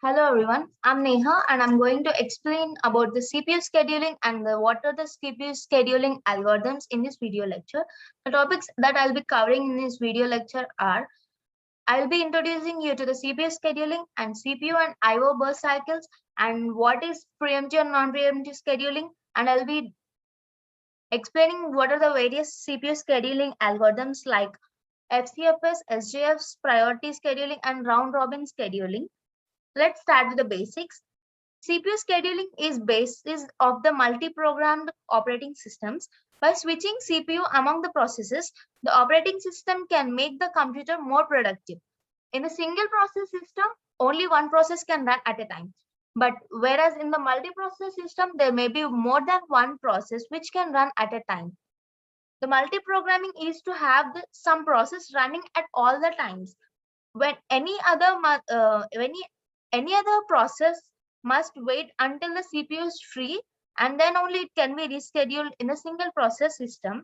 Hello everyone, I'm Neha and I'm going to explain about the CPU scheduling and what are the CPU scheduling algorithms in this video lecture. The topics that I'll be covering in this video lecture are I'll be introducing you to the CPU scheduling and CPU and IO burst cycles and what is preemptive and non-preemptive scheduling, and I'll be explaining what are the various CPU scheduling algorithms like FCFS, SJFs, priority scheduling and round robin scheduling. Let's start with the basics. CPU scheduling is basis of the multi-programmed operating systems. By switching CPU among the processes, the operating system can make the computer more productive. In a single process system, only one process can run at a time. But whereas in the multi-process system, there may be more than one process which can run at a time. The multi-programming is to have some process running at all the times. When any other process must wait until the CPU is free, and then only it can be rescheduled in a single process system.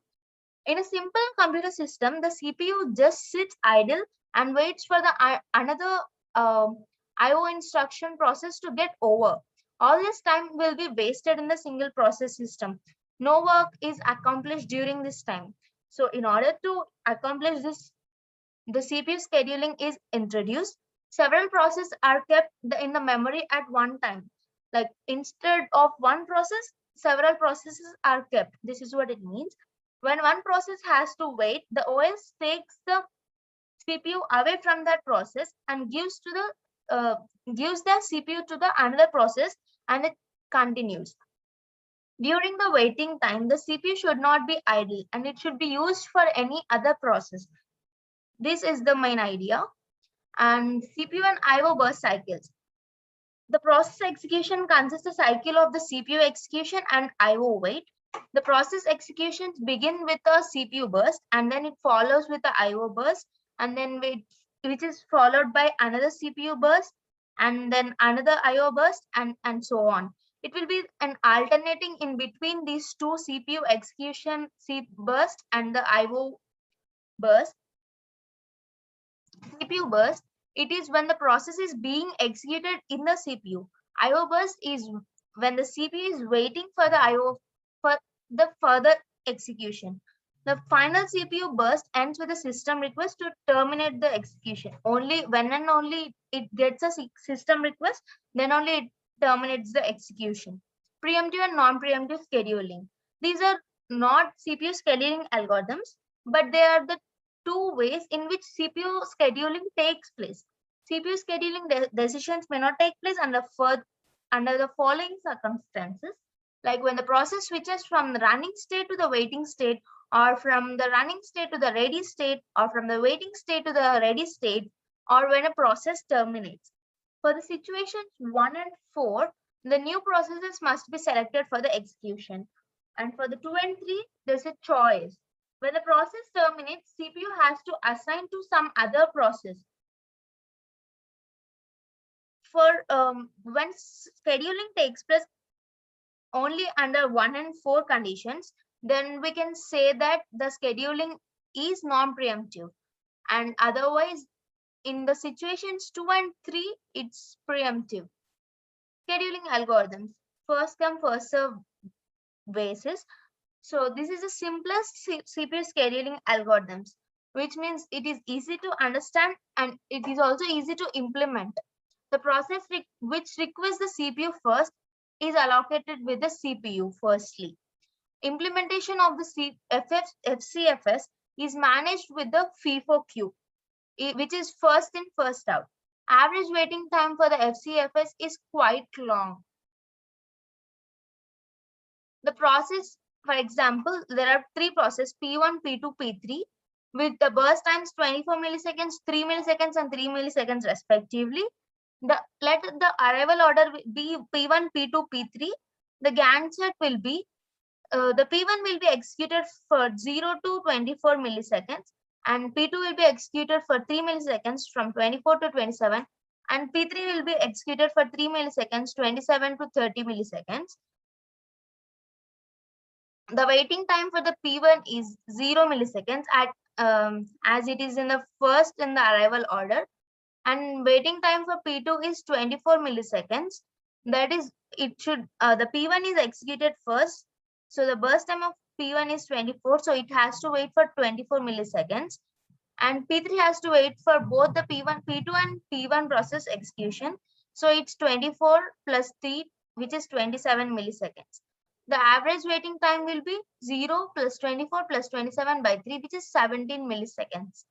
In a simple computer system, the CPU just sits idle and waits for the another IO instruction process to get over. All this time will be wasted in the single process system. No work is accomplished during this time. So in order to accomplish this, the CPU scheduling is introduced. Several processes are kept in the memory at one time. Like instead of one process, several processes are kept. This is what it means. When one process has to wait, the OS takes the CPU away from that process and gives the CPU to the another process, and it continues. During the waiting time, the CPU should not be idle and it should be used for any other process. This is the main idea. And CPU and IO burst cycles. The process execution consists of cycle of the CPU execution and IO wait. The process executions begin with a CPU burst and then it follows with the IO burst, and then which is followed by another CPU burst and then another IO burst, and so on. It will be an alternating in between these two CPU execution burst and the IO burst. CPU burst, it is when the process is being executed in the CPU. IO burst is when the CPU is waiting for the IO for the further execution. The final CPU burst ends with a system request to terminate the execution. Only when and only it gets a system request, then only it terminates the execution. Preemptive and non-preemptive scheduling. These are not CPU scheduling algorithms, but they are the two ways in which CPU scheduling takes place. CPU scheduling decisions may not take place under the following circumstances, like when the process switches from the running state to the waiting state, or from the running state to the ready state, or from the waiting state to the ready state, or when a process terminates. For the situations 1 and 4, the new processes must be selected for the execution. And for the 2 and 3, there's a choice. When the process terminates, CPU has to assign to some other process. For when scheduling takes place only under 1 and 4 conditions, then we can say that the scheduling is non-preemptive, and otherwise in the situations 2 and 3 it's preemptive. Scheduling algorithms, first come first serve basis. So this is the simplest CPU scheduling algorithms, which means it is easy to understand and it is also easy to implement. The process which requires the CPU first is allocated with the CPU firstly. Implementation of the FCFS is managed with the FIFO-Q, which is first in, first out. Average waiting time for the FCFS is quite long. The process, for example, there are three processes P1, P2, P3 with the burst times 24 milliseconds, 3 milliseconds and 3 milliseconds respectively. Let the arrival order be P1, P2, P3. The Gantt chart will be the P1 will be executed for 0 to 24 milliseconds, and P2 will be executed for 3 milliseconds from 24 to 27, and P3 will be executed for 3 milliseconds, 27 to 30 milliseconds. The waiting time for the P1 is 0 milliseconds as it is in the first in the arrival order, and waiting time for P2 is 24 milliseconds. That is, it should the P1 is executed first. So the burst time of P1 is 24, so it has to wait for 24 milliseconds. And P3 has to wait for both the P1, P2 and P1 process execution. So it's 24 plus 3, which is 27 milliseconds. The average waiting time will be 0 plus 24 plus 27 by 3, which is 17 milliseconds.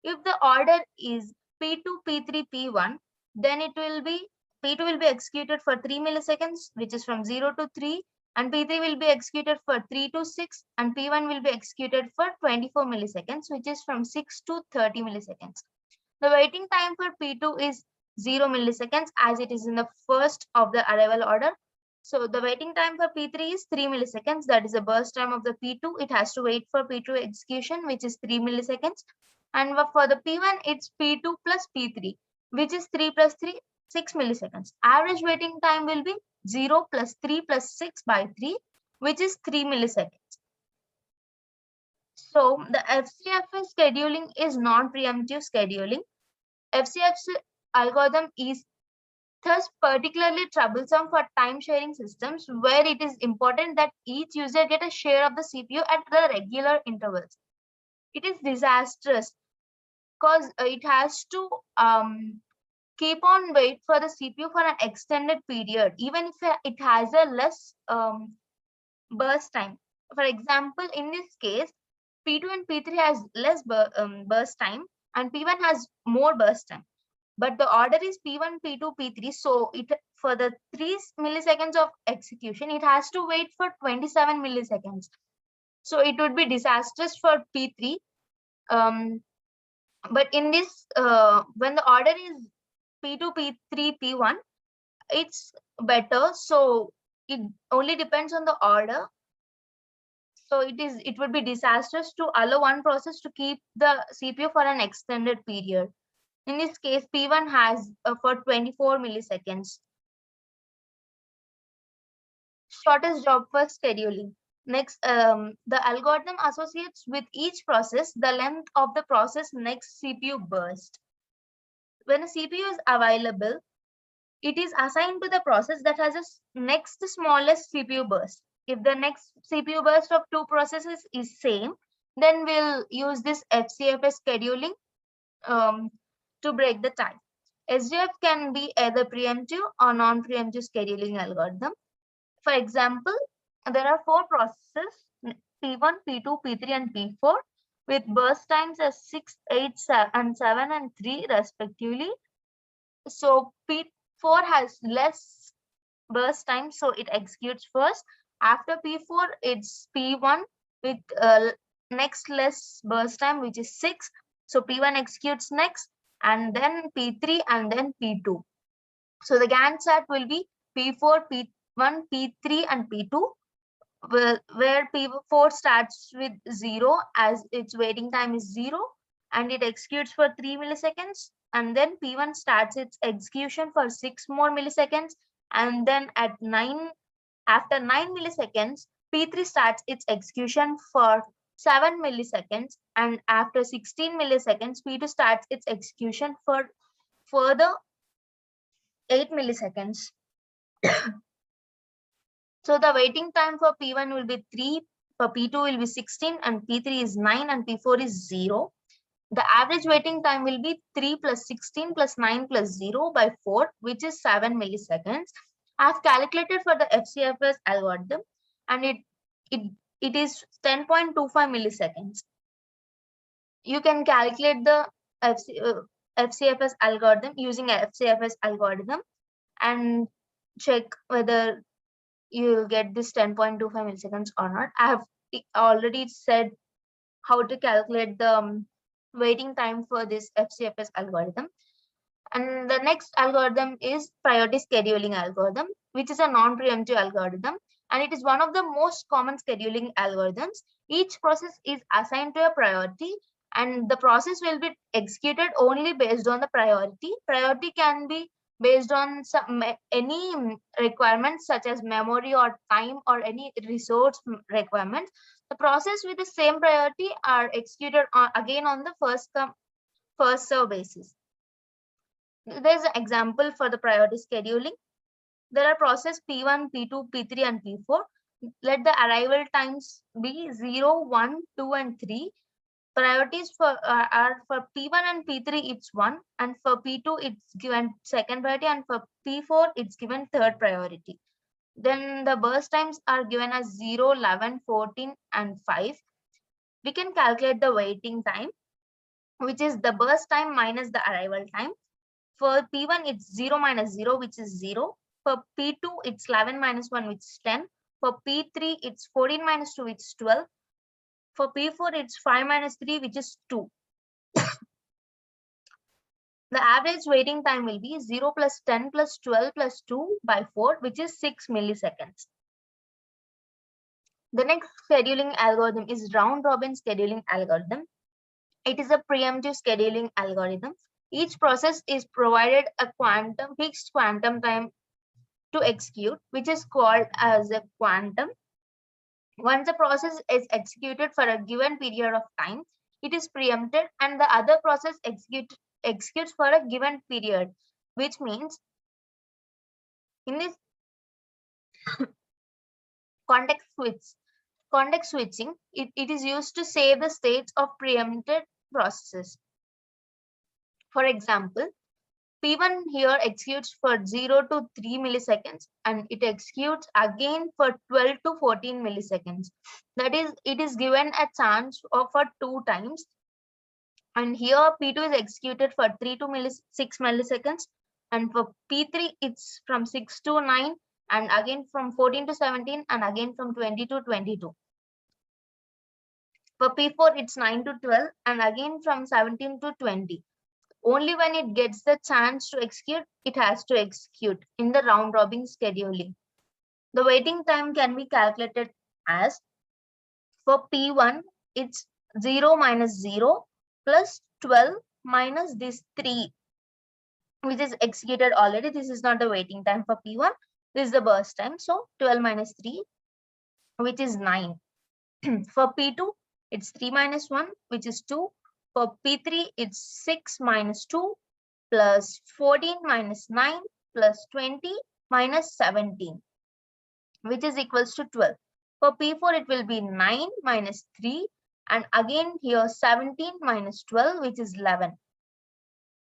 If the order is P2, P3, P1, then it will be P2 will be executed for 3 milliseconds, which is from 0 to 3, and P3 will be executed for 3 to 6, and P1 will be executed for 24 milliseconds, which is from 6 to 30 milliseconds. The waiting time for P2 is 0 milliseconds as it is in the first of the arrival order. So the waiting time for P3 is 3 milliseconds. That is the burst time of the P2. It has to wait for P2 execution, which is 3 milliseconds. And for the P1, it's P2 plus P3, which is 3 plus 3, 6 milliseconds. Average waiting time will be 0 plus 3 plus 6 by 3, which is 3 milliseconds. So the FCFS scheduling is non-preemptive scheduling. FCFS algorithm is thus particularly troublesome for time-sharing systems where it is important that each user get a share of the CPU at the regular intervals. It is disastrous because it has to keep on wait for the CPU for an extended period, even if it has a less burst time. For example, in this case, P2 and P3 has less burst time and P1 has more burst time. But the order is P1, P2, P3. So it for the 3 milliseconds of execution, it has to wait for 27 milliseconds. So it would be disastrous for P3. But in this, when the order is P2, P3, P1, it's better. So it only depends on the order. So it would be disastrous to allow one process to keep the CPU for an extended period. In this case, P1 has for 24 milliseconds. Shortest job for scheduling. Next, the algorithm associates with each process the length of the process next CPU burst. When a CPU is available, it is assigned to the process that has a next smallest CPU burst. If the next CPU burst of two processes is same, then we'll use this FCFS scheduling to break the time. SJF can be either preemptive or non-preemptive scheduling algorithm. For example, there are 4 processes, P1, P2, P3, and P4, with burst times as 6, 8, 7, and 3 respectively. So P4 has less burst time, so it executes first. After P4, it's P1 with next less burst time, which is 6. So P1 executes next, and then P3, and then P2. So the Gantt chart will be P4, P1, P3, and P2, where P4 starts with 0 as its waiting time is 0, and it executes for 3 milliseconds. And then P1 starts its execution for 6 more milliseconds. And then after 9 milliseconds, P3 starts its execution for 7 milliseconds. And after 16 milliseconds, P2 starts its execution for further 8 milliseconds. So the waiting time for P1 will be 3, for P2 will be 16, and P3 is 9, and P4 is 0. The average waiting time will be 3 plus 16 plus 9 plus 0 by 4, which is 7 milliseconds. I have calculated for the FCFS algorithm, and it is 10.25 milliseconds. You can calculate the FCFS algorithm using FCFS algorithm and check whether you will get this 10.25 milliseconds or not. I have already said how to calculate the waiting time for this FCFS algorithm. And the next algorithm is priority scheduling algorithm, which is a non-preemptive algorithm. And it is one of the most common scheduling algorithms. Each process is assigned to a priority, and the process will be executed only based on the priority. Priority can be based on any requirements such as memory or time or any resource requirements. The process with the same priority are executed again on the first come first serve basis. There's an example for the priority scheduling. There are process P1, P2, P3, and P4. Let the arrival times be 0, 1, 2, and 3. Priorities are for P1 and P3 it's 1, and for P2 it's given second priority, and for P4 it's given third priority. Then the burst times are given as 0, 11, 14, and 5. We can calculate the waiting time, which is the burst time minus the arrival time. For P1 it's 0 minus 0, which is 0. For P2 it's 11 minus 1, which is 10. For P3 it's 14 minus 2, which is 12. For P4 it's 5 minus 3, which is 2. The average waiting time will be 0 plus 10 plus 12 plus 2 by 4, which is 6 milliseconds. The next scheduling algorithm is round robin scheduling algorithm. It is a preemptive scheduling algorithm. Each process is provided a fixed quantum time to execute, which is called as a quantum. Once a process is executed for a given period of time, it is preempted and the other process executes for a given period, which means in this context switching, it is used to save the states of preempted processes. For example, P1 here executes for 0 to 3 milliseconds and it executes again for 12 to 14 milliseconds. That is, it is given a chance for 2 times. And here P2 is executed for 3 to 6 milliseconds. And for P3, it's from 6 to 9 and again from 14 to 17 and again from 20 to 22. For P4, it's 9 to 12 and again from 17 to 20. Only when it gets the chance to execute, it has to execute in the round robin scheduling. The waiting time can be calculated as, for P1, it's 0 minus 0 plus 12 minus this 3, which is executed already. This is not the waiting time for P1. This is the burst time. So 12 minus 3, which is 9. For P2, it's 3 minus 1, which is 2. For P3, it's 6 minus 2 plus 14 minus 9 plus 20 minus 17, which is equals to 12. For P4, it will be 9 minus 3 and again here 17 minus 12, which is 11.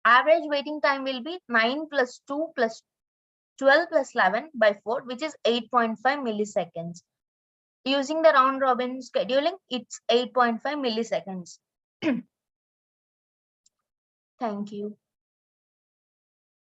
Average waiting time will be 9 plus 2 plus 12 plus 11 by 4, which is 8.5 milliseconds. Using the round robin scheduling, it's 8.5 milliseconds. Thank you.